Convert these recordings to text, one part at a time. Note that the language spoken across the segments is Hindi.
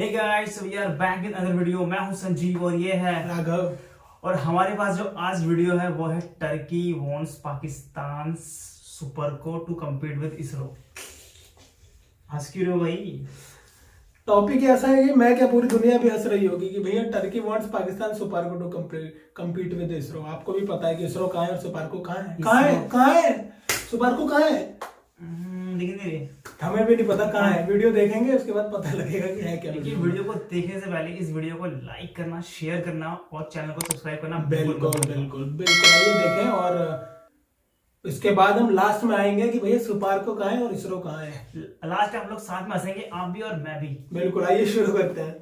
Hey guys, we are back in other video. मैं हूं संजीव और ये है राघव। और हमारे पास जो आज वीडियो है वो है टर्की वांट्स पाकिस्तान सुपर को टू compete विद इसरो। हंस क्यों रहे हो भाई? टॉपिक ऐसा है कि मैं क्या पूरी दुनिया भी हंस रही होगी कि भैया Turkey wants Pakistan SUPARCO to compete with ISRO. आपको भी पता है कि इसरो कहाँ है और सुपार्को कहाँ है। कहाँ है सुपार्को कहाँ है? लेकिन नहीं रे। हमें भी नहीं पता कहाँ है। वीडियो देखेंगे उसके बाद पता लगेगा कि है क्या। लेकिन वीडियो को देखने से पहले इस वीडियो को लाइक करना, शेयर करना और चैनल को सब्सक्राइब करना बिल्कुल बिल्कुल बिल्कुल आइए देखें और इसके बाद हम लास्ट में आएंगे कि भैया सुपार्को कहाँ है और इसरो कहाँ है। लास्ट हम लोग साथ में हंसेंगे, आप भी और मैं भी। बिल्कुल आइए शुरू करते हैं।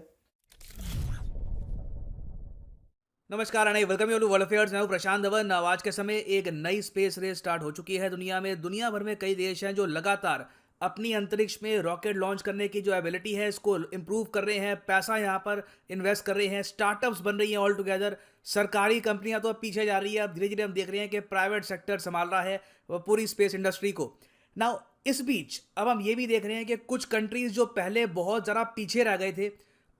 नमस्कार and welcome you to world affairs. मैं हूं प्रशांत धवन। आज के समय एक नई स्पेस रेस स्टार्ट हो चुकी है दुनिया में। दुनिया भर में कई देश हैं जो लगातार अपनी अंतरिक्ष में रॉकेट लॉन्च करने की जो एबिलिटी है इसको इम्प्रूव कर रहे हैं। पैसा यहाँ पर इन्वेस्ट कर रहे हैं, स्टार्टअप्स बन रही हैं ऑल टुगेदर। सरकारी कंपनियां तो अब पीछे जा रही है। अब धीरे धीरे हम देख रहे हैं कि प्राइवेट सेक्टर संभाल रहा है वो पूरी स्पेस इंडस्ट्री को। नाउ इस बीच अब हम ये भी देख रहे हैं कि कुछ कंट्रीज जो पहले बहुत ज़रा पीछे रह गए थे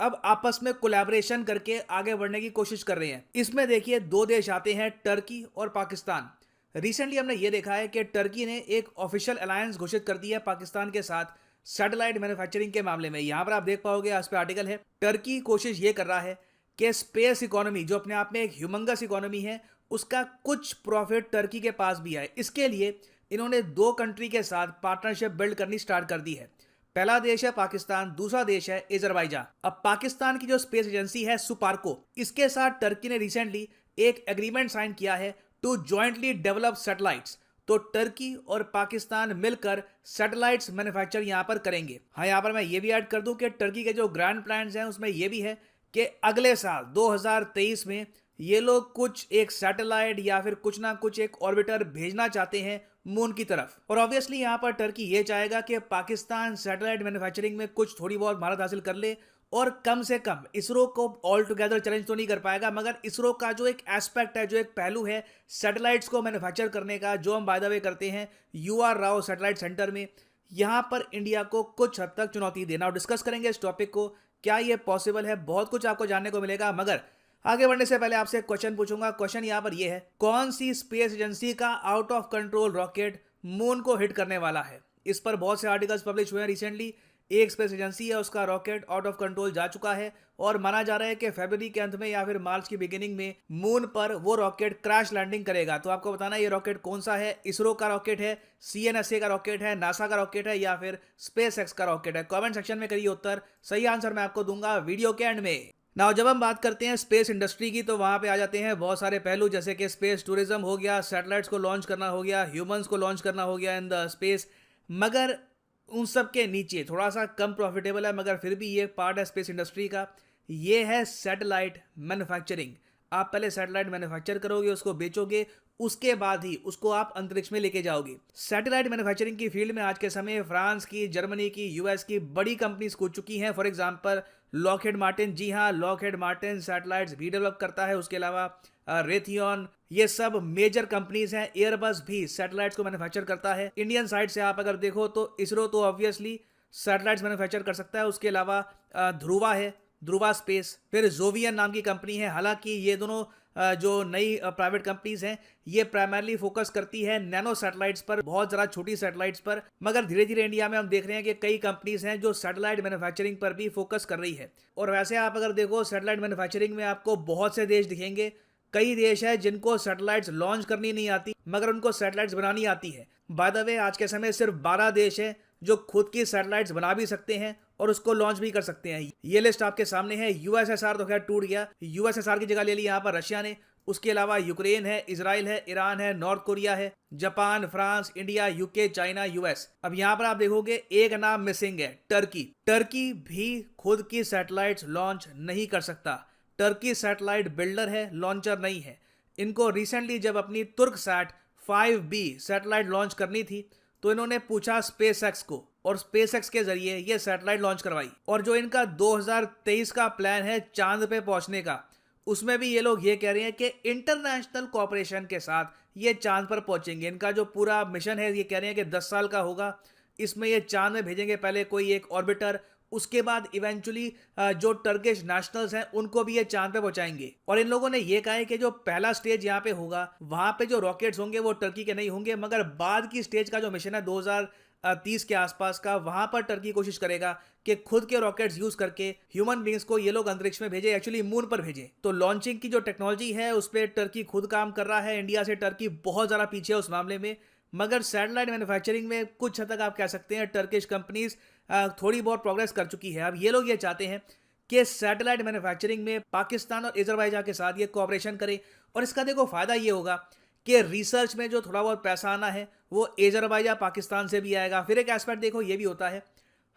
अब आपस में कोलैबोरेशन करके आगे बढ़ने की कोशिश कर रहे हैं। इसमें देखिए दो देश आते हैं, टर्की और पाकिस्तान। रिसेंटली हमने ये देखा है कि टर्की ने एक ऑफिशियल अलायंस घोषित कर दी है पाकिस्तान के साथ सैटेलाइट मैन्युफैक्चरिंग के मामले में। यहां पर आप देख पाओगे, इस पे आर्टिकल है। टर्की कोशिश ये कर रहा है कि स्पेस इकोनॉमी जो अपने आप में एक ह्यूमंगस इकोनॉमी है उसका कुछ प्रॉफिट टर्की के पास भी आए। इसके लिए इन्होंने दो कंट्री के साथ पार्टनरशिप बिल्ड करनी स्टार्ट कर दी है। पहला देश है पाकिस्तान, दूसरा देश है अजरबैजान। अब पाकिस्तान की जो स्पेस एजेंसी है सुपार्को, इसके साथ टर्की ने रिसेंटली एक एग्रीमेंट साइन किया है टू जॉइंटली डेवलप सैटेलाइट्स। तो टर्की और पाकिस्तान मिलकर सैटेलाइट्स मैन्युफैक्चर यहां पर करेंगे। हाँ, यहां पर मैं ये भी ऐड कर दूं कि टर्की के जो ग्रैंड प्लान्स हैं उसमें यह भी है कि अगले साल 2023 में ये लोग कुछ एक सैटेलाइट या फिर कुछ ना कुछ एक ऑर्बिटर भेजना चाहते हैं मून की तरफ। और ऑब्वियसली यहां पर टर्की ये चाहेगा कि पाकिस्तान सैटेलाइट मैन्युफैक्चरिंग में कुछ थोड़ी बहुत महारत हासिल कर ले और कम से कम इसरो को ऑल टुगेदर चैलेंज तो नहीं कर पाएगा, मगर इसरो का जो एक एस्पेक्ट है, जो एक पहलू है सैटेलाइट्स को मैन्युफैक्चर करने का, जो हम बाय द वे करते हैं UR राव सैटेलाइट सेंटर में, यहां पर इंडिया को कुछ हद तक चुनौती देना। और डिस्कस करेंगे इस टॉपिक को, क्या ये पॉसिबल है। बहुत कुछ आपको जानने को मिलेगा, मगर आगे बढ़ने से पहले आपसे क्वेश्चन पूछूंगा। क्वेश्चन यहां पर यह है, कौन सी स्पेस एजेंसी का out of control rocket moon को हिट करने वाला है? इस पर बहुत से आर्टिकल्स पब्लिश हुए हैं रिसेंटली। एक स्पेस एजेंसी है, उसका रॉकेट आउट ऑफ कंट्रोल जा चुका है और माना जा रहा है कि फरवरी के अंत में या फिर मार्च की बिगिनिंग में मून पर वो रॉकेट क्रैश लैंडिंग करेगा। तो आपको बताना ये रॉकेट कौन सा है। इसरो का रॉकेट है, CNSA का रॉकेट है, नासा का रॉकेट है या फिर SpaceX का रॉकेट है? कमेंट सेक्शन में करिए उत्तर। सही आंसर मैं आपको दूंगा वीडियो के एंड में। नाउ जब हम बात करते हैं स्पेस इंडस्ट्री की तो वहां पे आ जाते हैं बहुत सारे पहलू, जैसे कि स्पेस टूरिज्म हो गया, सैटेलाइट्स को लॉन्च करना हो गया, ह्यूमंस को लॉन्च करना हो गया इन द स्पेस। मगर उन सब के नीचे थोड़ा सा कम प्रॉफिटेबल है, मगर फिर भी ये पार्ट है स्पेस इंडस्ट्री का, ये है सैटेलाइट मैन्युफैक्चरिंग। आप पहले सैटेलाइट मैन्युफैक्चर करोगे, उसको बेचोगे, उसके बाद ही उसको आप अंतरिक्ष में लेके जाओगे। सैटेलाइट मैन्युफैक्चरिंग की फील्ड में आज के समय फ्रांस की, जर्मनी की, US की बड़ी कंपनीज कूद चुकी हैं। For example Lockheed Martin. जी हाँ, लॉकहेड मार्टिन सैटेलाइट्स भी डेवलप करता है। उसके अलावा रेथियन, ये सब मेजर कंपनीज हैं। एयरबस भी सैटेलाइट्स को मैन्युफैक्चर करता है। इंडियन साइड से आप अगर देखो तो इसरो तो ऑब्वियसली सैटेलाइट्स मैन्युफैक्चर कर सकता है। उसके अलावा ध्रुवा है, ध्रुवा स्पेस, फिर जोवियन नाम की कंपनी है। हालांकि ये दोनों जो नई प्राइवेट कंपनीज हैं ये प्राइमरली फोकस करती है नैनो सैटेलाइट्स पर, बहुत ज़रा छोटी सैटेलाइट्स पर। मगर धीरे धीरे इंडिया में हम देख रहे हैं कि कई कंपनीज हैं जो सैटेलाइट मैन्युफैक्चरिंग पर भी फोकस कर रही है। और वैसे आप अगर देखो सैटेलाइट मैन्युफैक्चरिंग में आपको बहुत से देश दिखेंगे। कई देश है जिनको सैटेलाइट्स लॉन्च करनी नहीं आती मगर उनको सैटेलाइट्स बनानी आती है। बाय द वे आज के समय सिर्फ 12 देश हैं जो खुद की सैटेलाइट्स बना भी सकते हैं और उसको लॉन्च भी कर सकते हैं। ये लिस्ट आपके सामने है। USSR तो खैर टूट गया, USSR की जगह ले ली यहाँ पर रशिया ने। उसके अलावा यूक्रेन है, इजराइल है, ईरान है, नॉर्थ कोरिया है, Japan, France, India, UK, China, US। अब यहाँ पर आप देखोगे एक नाम मिसिंग है, टर्की। टर्की भी खुद की सैटेलाइट्स लॉन्च नहीं कर सकता। टर्की सैटेलाइट बिल्डर है, लॉन्चर नहीं है। इनको रिसेंटली जब अपनी तुर्कसैट 5B सैटेलाइट लॉन्च करनी थी तो इन्होंने पूछा SpaceX को और SpaceX के जरिए ये सैटेलाइट लॉन्च करवाई। और जो इनका 2023 का प्लान है चांद पे पहुंचने का, उसमें भी ये लोग ये कह रहे हैं कि इंटरनेशनल कोऑपरेशन के साथ ये चांद पर पहुंचेंगे। इनका जो पूरा मिशन है ये कह रहे हैं कि 10 साल का होगा। इसमें ये चांद में भेजेंगे पहले कोई एक ऑर्बिटर, उसके बाद इवेंचुअली जो टर्किश नेशनल्स हैं उनको भी ये चांद पे पहुंचाएंगे। और इन लोगों ने ये कहा है कि जो पहला स्टेज यहाँ पे होगा वहां पे जो रॉकेट्स होंगे वो टर्की के नहीं होंगे, मगर बाद की स्टेज का जो मिशन है 2030 के आसपास का, वहां पर टर्की कोशिश करेगा कि खुद के रॉकेट्स यूज करके ह्यूमन बींग्स को ये लोग अंतरिक्ष में भेजे, एक्चुअली मून पर भेजे। तो लॉन्चिंग की जो टेक्नोलॉजी है उस पर टर्की खुद काम कर रहा है। इंडिया से टर्की बहुत ज्यादा पीछे है उस मामले में, मगर सैटेलाइट मैन्युफैक्चरिंग में कुछ हद तक आप कह सकते हैं टर्किश कंपनीज थोड़ी बहुत प्रोग्रेस कर चुकी है। अब ये लोग ये चाहते हैं कि सैटेलाइट मैन्युफैक्चरिंग में पाकिस्तान और अजरबैजान के साथ ये कोऑपरेशन करे, और इसका देखो फायदा ये होगा कि रिसर्च में जो थोड़ा बहुत पैसा आना है वो अजरबैजान पाकिस्तान से भी आएगा। फिर एक एस्पेक्ट देखो ये भी होता है,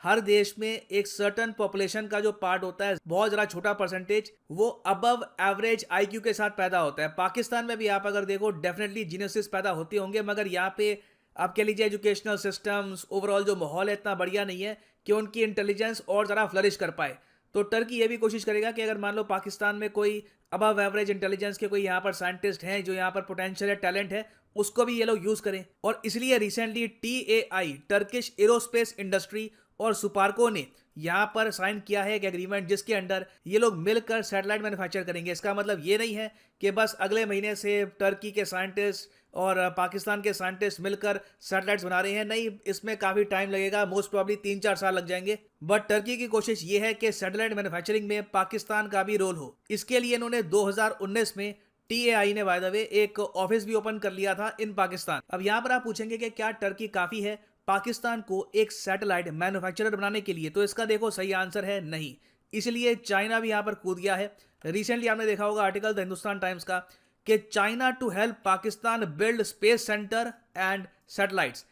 हर देश में एक सर्टन पॉपुलेशन का जो पार्ट होता है, बहुत ज़रा छोटा परसेंटेज, वो अबव एवरेज आईक्यू के साथ पैदा होता है। पाकिस्तान में भी आप अगर देखो डेफिनेटली जीनियसेस पैदा होते होंगे, मगर यहाँ पे आप कह लीजिए एजुकेशनल सिस्टम्स, ओवरऑल जो माहौल है इतना बढ़िया नहीं है कि उनकी इंटेलिजेंस और ज़रा फ्लरिश कर पाए। तो टर्की ये भी कोशिश करेगा कि अगर मान लो पाकिस्तान में कोई अबव एवरेज इंटेलिजेंस के कोई यहाँ पर साइंटिस्ट हैं जो यहाँ पर पोटेंशियल है, टैलेंट है, उसको भी ये लोग यूज़ करें। और इसलिए recently TAI Turkish aerospace industry और सुपार्को ने यहाँ पर साइन किया है एक एग्रीमेंट जिसके अंडर ये लोग मिलकर सैटेलाइट मैन्युफैक्चर करेंगे। इसका मतलब ये नहीं है कि बस अगले महीने से टर्की के साइंटिस्ट और पाकिस्तान के साइंटिस्ट मिलकर सैटेलाइट्स बना रहे हैं, नहीं, इसमें काफ़ी टाइम लगेगा, मोस्ट प्रॉब्ली 3-4 साल लग जाएंगे। बट टर्की की कोशिश ये है कि सैटेलाइट मैन्युफैक्चरिंग में पाकिस्तान का भी रोल हो। इसके लिए इन्होंने 2019 में TAI ने बाय द वे एक ऑफिस भी ओपन कर लिया था इन पाकिस्तान। अब यहाँ पर आप पूछेंगे कि क्या टर्की काफ़ी है पाकिस्तान को एक सैटेलाइट मैन्युफैक्चरर बनाने के लिए? तो इसका देखो सही आंसर है नहीं। इसलिए चाइना भी यहां पर कूद गया है। रिसेंटली आपने देखा होगा आर्टिकल द हिंदुस्तान टाइम्स का कि China to help Pakistan build space centre and satellites.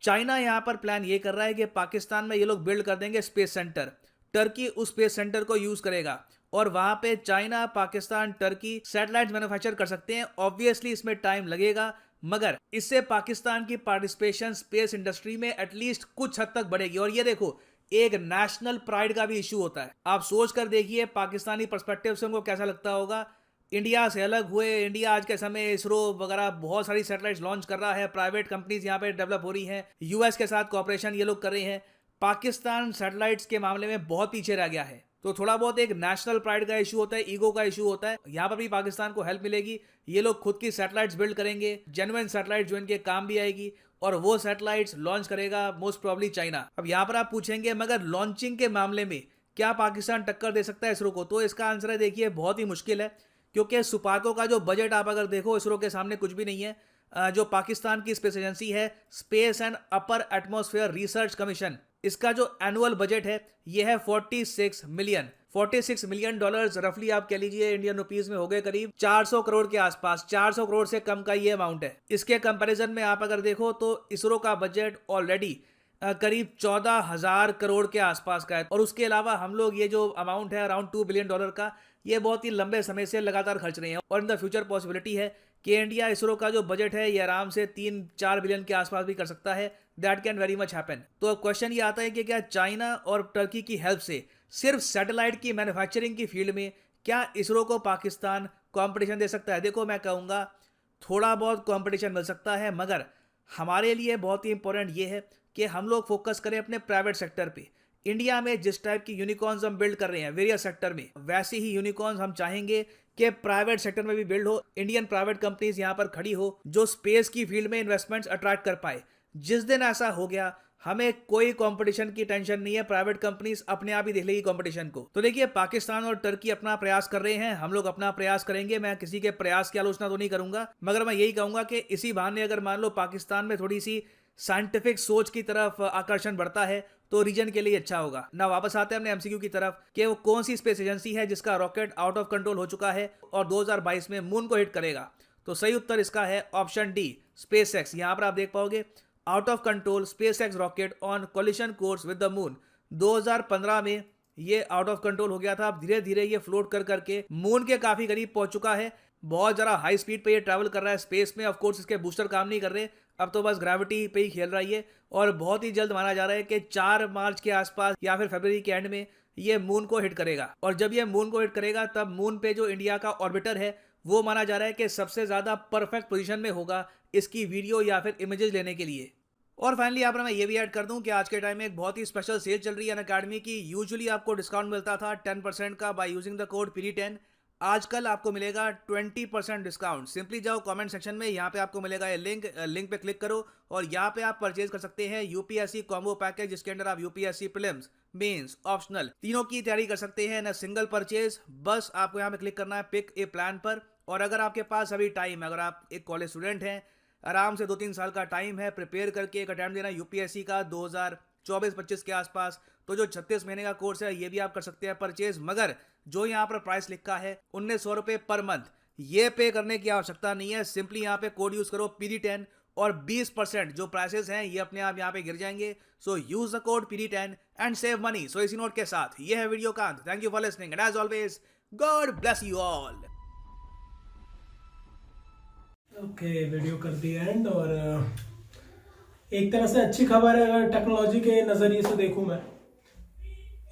China यहां पर प्लान ये कर रहा है कि पाकिस्तान में ये लोग बिल्ड कर देंगे स्पेस सेंटर, टर्की उस स्पेस सेंटर को यूज करेगा और वहां पे China, Pakistan, Turkey satellite manufacture कर सकते हैं। ऑब्वियसली इसमें टाइम लगेगा, मगर इससे पाकिस्तान की पार्टिसिपेशन स्पेस इंडस्ट्री में एटलीस्ट कुछ हद तक बढ़ेगी। और ये देखो एक नेशनल प्राइड का भी इश्यू होता है। आप सोच कर देखिए पाकिस्तानी पर्सपेक्टिव से उनको कैसा लगता होगा, इंडिया से अलग हुए। इंडिया आज के समय इसरो वगैरह बहुत सारी सैटेलाइट्स लॉन्च कर रहा है, प्राइवेट कंपनीज यहाँ पे डेवलप हो रही हैं, यूएस के साथ कोऑपरेशन ये लोग कर रहे हैं। पाकिस्तान सैटेलाइट्स के मामले में बहुत पीछे रह गया है। तो थोड़ा बहुत एक नेशनल प्राइड का इशू होता है, ईगो का इशू होता है। यहाँ पर भी पाकिस्तान को हेल्प मिलेगी, ये लोग खुद की सैटेलाइट्स बिल्ड करेंगे, जेन्युइन सैटेलाइट्स जो इनके काम भी आएगी, और वो सैटेलाइट्स लॉन्च करेगा मोस्ट प्रॉब्ली चाइना। अब यहाँ पर आप पूछेंगे मगर लॉन्चिंग के मामले में क्या पाकिस्तान टक्कर दे सकता है इसरो को? तो इसका आंसर है देखिए बहुत ही मुश्किल है, क्योंकि सुपार्को का जो बजट आप अगर देखो इसरो के सामने कुछ भी नहीं है। जो पाकिस्तान की स्पेस एजेंसी है space and upper atmosphere research commission, इसका जो एनुअल बजट है ये है 46 मिलियन डॉलर्स, रफली आप कह लीजिए इंडियन रुपीस में हो गए करीब 400 करोड़ के आसपास। 400 करोड़ से कम का ये अमाउंट है। इसके कंपैरिजन में आप अगर देखो तो इसरो का बजट ऑलरेडी करीब 14,000 करोड़ के आसपास का है। और उसके अलावा हम लोग ये जो अमाउंट है अराउंड $2 बिलियन का, ये बहुत ही लंबे समय से लगातार खर्च रहे हैं। और इन द फ्यूचर पॉसिबिलिटी है कि इंडिया इसरो का जो बजट है ये आराम से 3-4 बिलियन के आसपास भी कर सकता है। That can very much happen. तो अब क्वेश्चन ये आता है कि क्या चाइना और टर्की की हेल्प से सिर्फ सैटेलाइट की मैन्युफैक्चरिंग की फील्ड में क्या इसरो को पाकिस्तान कंपटीशन दे सकता है? देखो मैं कहूँगा थोड़ा बहुत कंपटीशन मिल सकता है, मगर हमारे लिए बहुत ही इंपॉर्टेंट ये है कि हम लोग फोकस करें अपने प्राइवेट सेक्टर पे। इंडिया में जिस टाइप की यूनिकॉर्न्स हम बिल्ड कर रहे हैं वेरियस सेक्टर में, वैसे ही यूनिकॉर्न्स हम चाहेंगे कि प्राइवेट सेक्टर में भी बिल्ड हो। इंडियन प्राइवेट कंपनीज यहाँ पर खड़ी हो जो स्पेस की फील्ड में इन्वेस्टमेंट्स अट्रैक्ट कर पाए। जिस दिन ऐसा हो गया हमें कोई कंपटीशन की टेंशन नहीं है, प्राइवेट कंपनीज अपने आप ही देख लेगी कंपटीशन को। तो देखिए पाकिस्तान और टर्की अपना प्रयास कर रहे हैं, हम लोग अपना प्रयास करेंगे। मैं किसी के प्रयास की आलोचना तो नहीं करूंगा, मगर मैं यही कहूंगा कि इसी बहाने अगर मान लो पाकिस्तान में थोड़ी सी साइंटिफिक सोच की तरफ आकर्षण बढ़ता है तो रीजन के लिए अच्छा होगा ना। वापस आते हैं अपने एमसीक्यू की तरफ कि वो कौन सी स्पेस एजेंसी है जिसका रॉकेट आउट ऑफ कंट्रोल हो चुका है और 2022 में मून को हिट करेगा। तो सही उत्तर इसका है ऑप्शन डी, स्पेसएक्स। यहां पर आप देख पाओगे out of control SpaceX rocket on collision course with the moon. 2015 में ये आउट ऑफ कंट्रोल हो गया था। अब धीरे धीरे ये फ्लोट कर करके मून के काफी करीब पहुंच चुका है। बहुत जरा हाई स्पीड पे ये ट्रैवल कर रहा है स्पेस में। ऑफ कोर्स इसके बूस्टर काम नहीं कर रहे, अब तो बस ग्रेविटी पे ही खेल रहा है ये। और बहुत ही जल्द माना जा रहा है कि 4 मार्च के आसपास या फिर फरवरी के एंड में ये मून को हिट करेगा। और जब ये मून को हिट करेगा तब मून पे जो इंडिया का ऑर्बिटर है वो माना जा रहा है कि सबसे ज्यादा परफेक्ट पोजीशन में होगा इसकी वीडियो या फिर इमेजेस लेने के लिए। और फाइनली यहाँ पर मैं ये भी ऐड कर दूं कि आज के टाइम में एक बहुत ही स्पेशल सेल चल रही है अनअकैडमी की। यूजुअली आपको डिस्काउंट मिलता था 10% का by using the code PD10। आजकल आपको मिलेगा 20% डिस्काउंट। सिंपली जाओ कमेंट सेक्शन में, यहाँ पे आपको मिलेगा ये लिंक पे क्लिक करो और यहाँ पे आप परचेज कर सकते हैं यूपीएससी कॉम्बो पैकेज, जिसके अंदर आप यूपीएससी प्रीलिम्स, मेंस, ऑप्शनल तीनों की तैयारी कर सकते हैं ना सिंगल परचेज। बस आपको यहाँ पे क्लिक करना है पिक ए प्लान पर। और अगर आपके पास अभी टाइम, अगर आप एक कॉलेज स्टूडेंट हैं, आराम से 2-3 साल का टाइम है, प्रिपेयर करके एक अटैम्प्ट देना यूपीएससी का 2024-25 के आसपास, तो जो 36 महीने का कोर्स है ये भी आप कर सकते हैं परचेज। मगर जो यहाँ पर प्राइस लिखा है 1900 रुपये पर मंथ, ये पे करने की आवश्यकता नहीं है। सिंपली यहाँ पे कोड यूज करो PD10 और 20% जो प्राइसेस हैं ये अपने आप यहाँ पे गिर जाएंगे। So use the code PD10 and save money. So इसी नोट के साथ ये है वीडियो का अंत। Thank you for listening and as always God bless you all. Okay, video कर दी एंड। और एक तरह से अच्छी खबर है, अगर टेक्नोलॉजी के नज़रिए से देखूं मैं,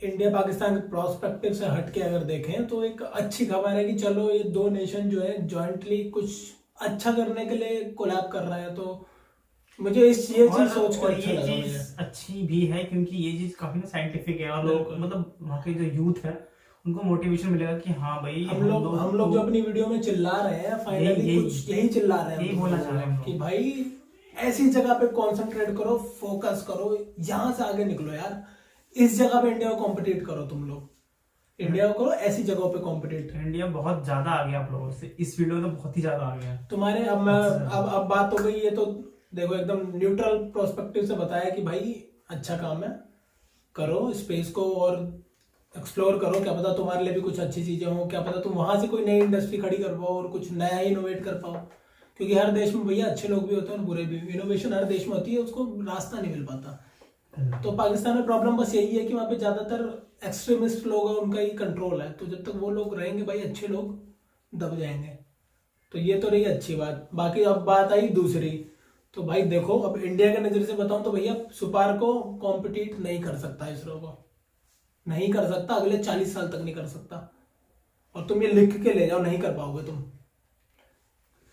इंडिया पाकिस्तान के प्रोस्पेक्टिव से हट के अगर देखें तो एक अच्छी खबर है कि चलो ये दो नेशन जो है जॉइंटली कुछ अच्छा करने के लिए कोलैब कर रहे हैं। तो मुझे ये चीज सोच कर अच्छा लगा। ये चीज अच्छी भी है क्योंकि ये चीज काफी ना साइंटिफिक है और लोग मतलब वहाँ के जो यूथ है उनको मोटिवेशन मिलेगा कि हाँ भाई हम लोग जो अपनी वीडियो में चिल्ला रहे हैं फाइनली कुछ यही चिल्ला रहे हैं, यही बोलना चाह रहे हैं कि भाई ऐसी जगह पे कंसंट्रेट करो, फोकस करो, यहाँ से आगे निकलो यार। इस जगह पे इंडिया को कॉम्पिटिट करो, तुम लोग इंडिया को करो ऐसी जगहों पे कॉम्पिटिट। इंडिया बहुत ज्यादा आ गया आप लोगों से इस फील्ड में, तो बहुत ही ज्यादा आ गया तुम्हारे। अब बात हो गई, ये तो देखो एकदम न्यूट्रल प्रोस्पेक्टिव से बताया कि भाई अच्छा काम है, करो स्पेस को और एक्सप्लोर करो। क्या पता तुम्हारे लिए भी कुछ अच्छी चीजें हो, क्या पता तुम वहां से कोई नई इंडस्ट्री खड़ी कर पाओ और कुछ नया इनोवेट कर पाओ। क्योंकि हर देश में भैया अच्छे लोग भी होते हैं और बुरे भी। इनोवेशन हर देश में होती है, उसको रास्ता नहीं मिल पाता। तो पाकिस्तान में प्रॉब्लम बस यही है कि वहाँ पे ज्यादातर एक्सट्रीमिस्ट लोग हैं, उनका ही कंट्रोल है। तो जब तक वो लोग रहेंगे भाई, अच्छे लोग दब जाएंगे। तो ये तो रही अच्छी बात। बाकी अब बात आई दूसरी, तो भाई देखो अब इंडिया के नजर से बताऊं तो भैया सुपार को कॉम्पिटिट नहीं कर सकता, इसरो को नहीं कर सकता, अगले 40 साल तक नहीं कर सकता। और तुम ये लिख के ले जाओ, नहीं कर पाओगे तुम।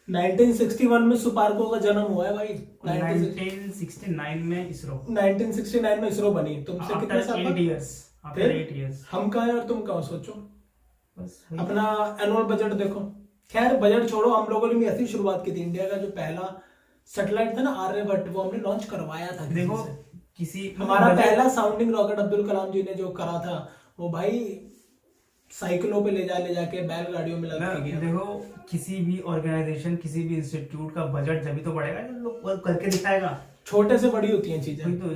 1961 में सुपार्को का जन्म हुआ है भाई। 1969 में इसरो 1969 में इसरो बनी। तुमसे कितने साल? 8 इयर्स। हम कहाँ हैं और तुम कहाँ? सोचो बस अपना एनुअल बजट देखो। खैर बजट छोड़ो, हम लोगों ने भी ऐसी शुरुआत की थी। इंडिया का जो पहला सैटेलाइट था ना आर्यभट्ट, वो हमने लॉन्च करवाया था। देखो किसी हमारा पहला साउंडिंग रॉकेट अब्दुल कलाम जी ने जो करा था, वो भाई साइकिलों पे ले जाके बैलगाड़ियों में लगा के गया। देखो किसी भी ऑर्गेनाइजेशन, किसी भी इंस्टीट्यूट का बजट जब तो बढ़ेगा जब लोग करके दिखाएगा। छोटे से बड़ी होती हैं चीजें। तो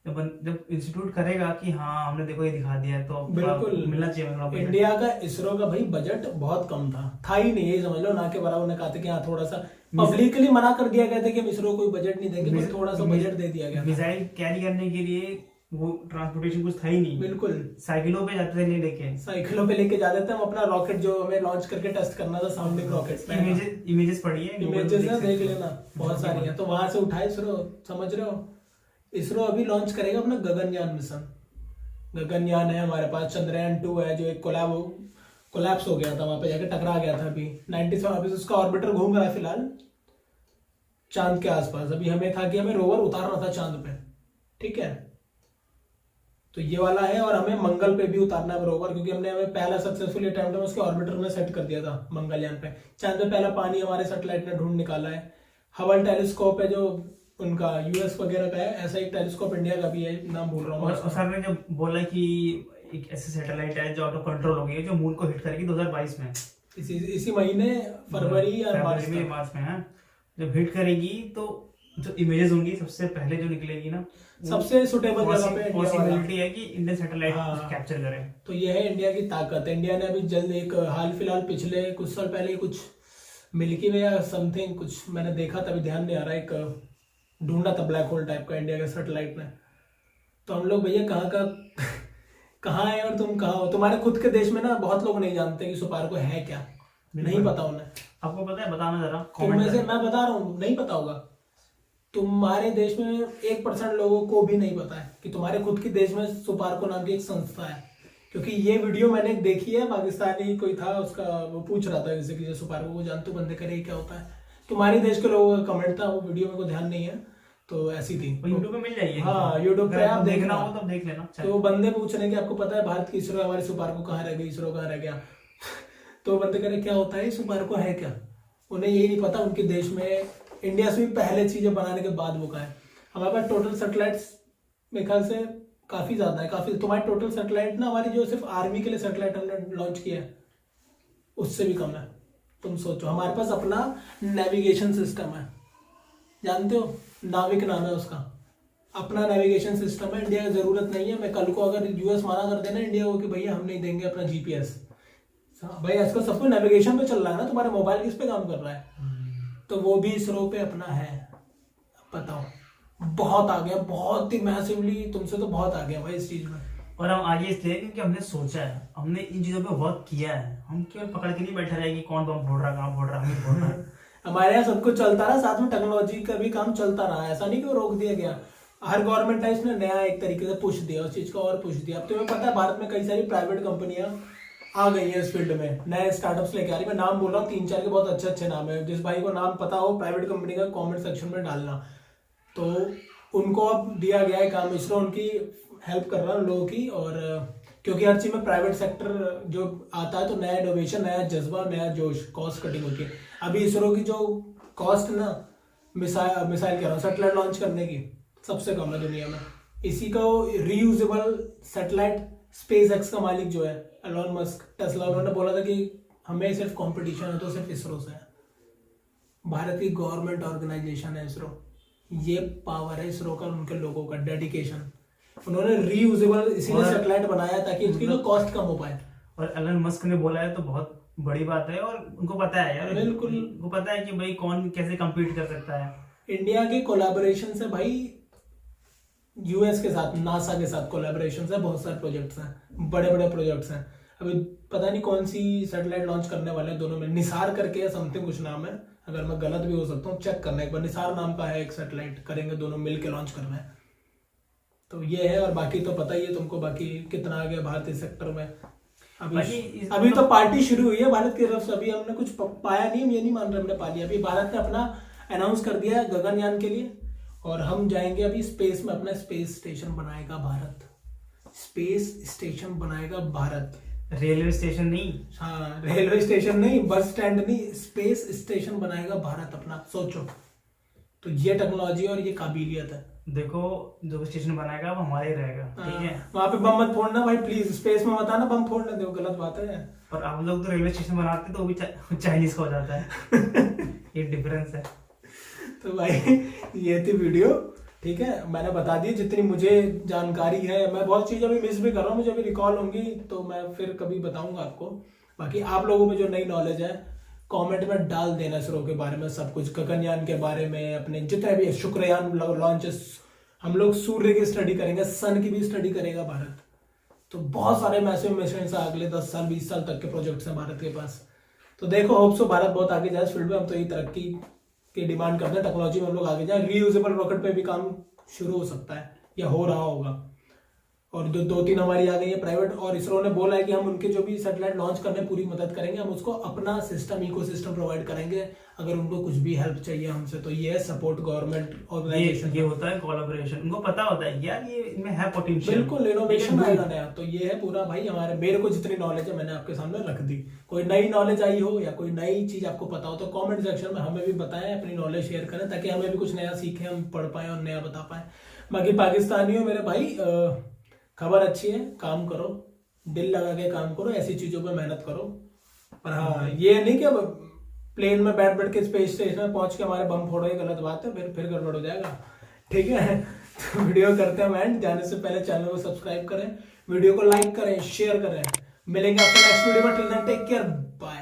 जब इंस्टीट्यूट करेगा कि हाँ हमने देखो ये दिखा दिया है, तो बिल्कुल मिलना चाहिए। इंडिया का इसरो का भाई बजट बहुत कम था ही नहीं, ये समझ लो ना के बराबर। ने कहा था कि हाँ थोड़ा सा पब्लिकली मना कर दिया गया था कि हम इसरो कोई बजट नहीं देंगे, बस थोड़ा सा बजट दे दिया गया। मिसाइल कैरी करने के लिए वो ट्रांसपोर्टेशन कुछ था ही नहीं। बिल्कुल साइकिलों पे जाते थे, नहीं लेके साइकिलों पे लेके जाते थे हम अपना रॉकेट, जो हमें लॉन्च करके टेस्ट करना था साउंडिंग रॉकेट। इमेजेस पढ़िए, इमेजेस है, देख लेना, बहुत सारी है। तो वहां से उठाए इसरो, समझ रहे हो। इसरो अभी लॉन्च करेगा अपना गगनयान मिशन। गगनयान है हमारे पास, चंद्रयान 2 है जो एक कोलैप्स हो गया था, वहां पे जाके टकरा गया था। अभी 97 अभी उसका ऑर्बिटर घूम रहा है फिलहाल चांद के आसपास। अभी हमें था कि हमें रोवर उतारना था चांद पे, ठीक है। तो ये वाला है। और हमें मंगल पे भी उतारना है रोवर, क्योंकि हमें पहला सक्सेसफुल अटेम्प्ट में उसके ऑर्बिटर में सेट कर दिया था मंगलयान पे। चांद पे पहला पानी हमारे सैटेलाइट ने ढूंढ निकाला है। हबल टेलीस्कोप है जो उनका यूएस वगैरह का है, ऐसा एक टेलीस्कोप इंडिया का भी है, नाम भूल रहा हूँ। और सर ने जब बोला कि एक ऐसे सैटेलाइट है जो आउट ऑफ कंट्रोल हो गई है, जो मून को हिट करेगी 2022 में, इसी महीने फरवरी या मार्च में है। जब हिट करेगी तो जो इमेजेस होंगी सबसे पहले जो निकलेगी ना, सबसे सुटेबल जगह पे पॉसिबिलिटी है कि इंडियन सैटेलाइट कैप्चर करे। तो ये है इंडिया की ताकत। इंडिया ने अभी जल्द एक हाल फिलहाल पिछले कुछ साल पहले कुछ मिल्की वे या समथिंग कुछ मैंने देखा था, अभी ध्यान नहीं आ रहा, एक ढूंढा था ब्लैक होल टाइप का इंडिया के सैटेलाइट ने। तो हम लोग भैया कहाँ है और तुम कहाँ हो। तुम्हारे खुद के देश में ना बहुत लोग नहीं जानते कि सुपार्को है क्या, नहीं पता उन्हें। आपको पता है? बताना जरा। मैं बता रहा हूँ, नहीं पता होगा। तुम्हारे देश में 1% लोगों को भी नहीं पता है कि तुम्हारे खुद के देश में सुपार्को नाम की एक संस्था है। क्योंकि ये वीडियो मैंने देखी है, पाकिस्तानी कोई था, उसका वो पूछ रहा था जैसे कि सुपार्को को जानते हो बंदे करे क्या होता है। तुम्हारे देश के लोगों का कमेंट था, वो वीडियो में को ध्यान नहीं है। तो ऐसी थी। यूट्यूब पे मिल जाएगी। हाँ, YouTube पे अगर आप आपको देखना देखना। हो तब देख लेना। तो बंदे पूछ रहे हैं कि आपको पता है भारत की इसरो हमारे सुपार्को कहाँ रह गई, इसरो कहाँ रह गया। तो बंदे कह रहे क्या होता है सुपार्को है क्या, उन्हें यही नहीं पता उनके देश में इंडिया से भी पहले चीजें बनाने के बाद वो कहा है। हमारे पास टोटल सैटेलाइट्स मेरे ख्याल से काफी ज्यादा है, काफी। तुम्हारी टोटल सैटेलाइट ना, हमारी जो सिर्फ आर्मी के लिए सैटेलाइट हमने लॉन्च किया है उससे भी कम है। तुम सोचो, हमारे पास अपना नेविगेशन सिस्टम है, जानते हो, नाविक नाम है उसका, अपना नेविगेशन सिस्टम है। इंडिया की जरूरत नहीं है। मैं कल को अगर यूएस माना कर देना इंडिया को कि भैया हम नहीं देंगे अपना जीपीएस, भाई आजकल सब कुछ नेविगेशन पे चल रहा है ना, तुम्हारा मोबाइल किस पे काम कर रहा है, तो वो भी इसरो पे अपना है। बताओ, बहुत आ गया, बहुत ही मैसिवली, तुमसे तो बहुत आ गया भाई इस चीज में। और हम आगे इसलिए क्योंकि हमने सोचा है, हमने इन चीजों पे वर्क किया है। हम केवल पकड़ के नहीं बैठा रहे कि कौन बम फोड़ रहा, कहाँ फोड़ रहा, नहीं फोड़ रहा। हमारे यहाँ सब कुछ चलता रहा, साथ में टेक्नोलॉजी का भी काम चलता रहा। ऐसा नहीं कि वो रोक दिया गया। हर गवर्नमेंट है इसने नया एक तरीके से पुश दिया, उस चीज को और पुश दिया। अब तुम्हें पता है भारत में कई सारी प्राइवेट कंपनियां आ गई है इस फील्ड में, नए स्टार्टअप्स लेके आ रही है। मैं नाम बोल रहा हूँ 3-4 के, बहुत अच्छे अच्छे नाम है। जिस भाई को नाम पता हो प्राइवेट कंपनी का कमेंट सेक्शन में डालना। तो उनको अब दिया गया है काम, इसरो उनकी हेल्प कर रहा है लोगों की। और क्योंकि हर चीज में प्राइवेट सेक्टर जो आता है तो नया इनोवेशन, नया जज्बा, नया जोश, कॉस्ट कटिंग होती है। अभी इसरो की जो कॉस्ट ना, मिसाइल कह रहा हूँ, सैटेलाइट लॉन्च करने की सबसे कम है दुनिया में। इसी का रीयूजेबल सैटेलाइट स्पेस एक्स का मालिक जो है एलोन मस्क, टेस्ला, उन्होंने बोला था कि हमें सिर्फ कंपटीशन है तो सिर्फ इसरो से है। भारत की गवर्नमेंट ऑर्गेनाइजेशन है इसरो। ये पावर है इसरो का, उनके लोगों का डेडिकेशन। उन्होंने रीयूजेबल इसीलिए सैटेलाइट बनाया ताकि इसकी ना कॉस्ट कम हो पाए। और एलन मस्क ने बोला है तो बहुत बड़ी बात है। और उनको पता है यार, बिल्कुल उनको पता है कि भाई कौन कैसे कम्पीट कर सकता है। इंडिया के कोलैबोरेशन से भाई, यूएस के साथ, नासा के साथ कोलैबोरेशन है, बहुत सारे प्रोजेक्ट्स हैं, बड़े बड़े प्रोजेक्ट्स हैं। अभी पता नहीं कौन सी सैटेलाइट लॉन्च करने वाले हैं दोनों में, निसार करके समथिंग कुछ नाम है, अगर मैं गलत भी हो सकता हूँ, चेक करना एक बार। निसार नाम का है एक सैटेलाइट, करेंगे दोनों मिल के लॉन्च करना है। तो ये है। और बाकी तो पता ही है तुमको, बाकी कितना आ गया भारत इस सेक्टर में। अभी तो पार्टी शुरू हुई है भारत की तरफ से। अभी हमने कुछ पाया नहीं, हम ये नहीं मान रहे हमने पा लिया। अभी भारत ने अपना अनाउंस कर दिया है गगनयान के लिए, और हम जाएंगे अभी स्पेस में। अपना स्पेस स्टेशन बनाएगा भारत, स्पेस स्टेशन बनाएगा भारत। रेलवे स्टेशन नहीं, हाँ, रेलवे स्टेशन नहीं, बस स्टैंड नहीं, स्पेस स्टेशन बनाएगा भारत अपना। सोचो, तो ये टेक्नोलॉजी और ये काबिलियत है। देखो जो स्टेशन बनाएगा वो हमारे रहेगा, ठीक है। वहां पे बम मत फोड़ना भाई प्लीज, स्पेस में मत आना बम फोड़ने दो, गलत बात है। और आप लोग तो रेलवे स्टेशन बनाते तो वो भी चाइनीज का हो जाता है। ये डिफरेंस है। तो भाई ये थी वीडियो, ठीक है। मैंने बता दी जितनी मुझे जानकारी है। मैं बहुत चीजें अभी मिस भी कर रहा हूँ, मुझे अभी रिकॉल होंगी तो मैं फिर कभी बताऊंगा आपको। बाकी आप लोगों में जो नई नॉलेज है कमेंट में डाल देना, इसरो के बारे में सब कुछ, गगनयान के बारे में, अपने जितने भी शुक्रयान लॉन्चेस, हम लोग सूर्य की स्टडी करेंगे, सन की भी स्टडी करेगा भारत। तो बहुत सारे मैसिव मिशन अगले 10 साल 20 साल तक के प्रोजेक्ट्स हैं भारत के पास। तो देखो, होप सो भारत बहुत आगे जाए इस फील्ड में। हम तो ये तरक्की की डिमांड करते हैं, टेक्नोलॉजी में हम लोग आगे जाए। रीयूजेबल रॉकेट पे भी काम शुरू हो सकता है या हो रहा होगा। और जो 2-3 हमारी आ गई है प्राइवेट, और इसरो ने बोला है कि हम उनके जो भी सैटेलाइट लॉन्च करने पूरी मदद करेंगे। हम उसको अपना सिस्टम, इकोसिस्टम प्रोवाइड करेंगे अगर उनको कुछ भी हेल्प चाहिए हमसे। तो ये है सपोर्ट गवर्नमेंट ऑर्गेनाइजेशन। ये होता है कोलैबोरेशन। उनको पता होता है यार ये इनमें है पोटेंशियल, बिल्कुल इनोवेशन आएगा नया। तो ये है पूरा भाई हमारे, मेरे को जितनी नॉलेज है मैंने आपके सामने रख दी। कोई नई नॉलेज आई हो या कोई नई चीज आपको पता हो तो कमेंट सेक्शन में हमें भी बताएं, अपनी नॉलेज शेयर करें ताकि हमें भी कुछ नया सीखें, हम पढ़ पाए और नया बता पाए। बाकी पाकिस्तानियों मेरे भाई, खबर अच्छी है, काम करो, दिल लगा के काम करो, ऐसी चीजों पे मेहनत करो। पर हाँ, ये नहीं कि अब प्लेन में बैठ के स्पेस स्टेशन में पहुंच के हमारे बम फोड़ोगे, गलत बात है, फिर गड़बड़ हो जाएगा, ठीक है। तो वीडियो करते हैं एंड, जाने से पहले चैनल को सब्सक्राइब करें, वीडियो को लाइक करें, शेयर करें। मिलेंगे आपको नेक्स्ट वीडियो में। Till then take care, bye.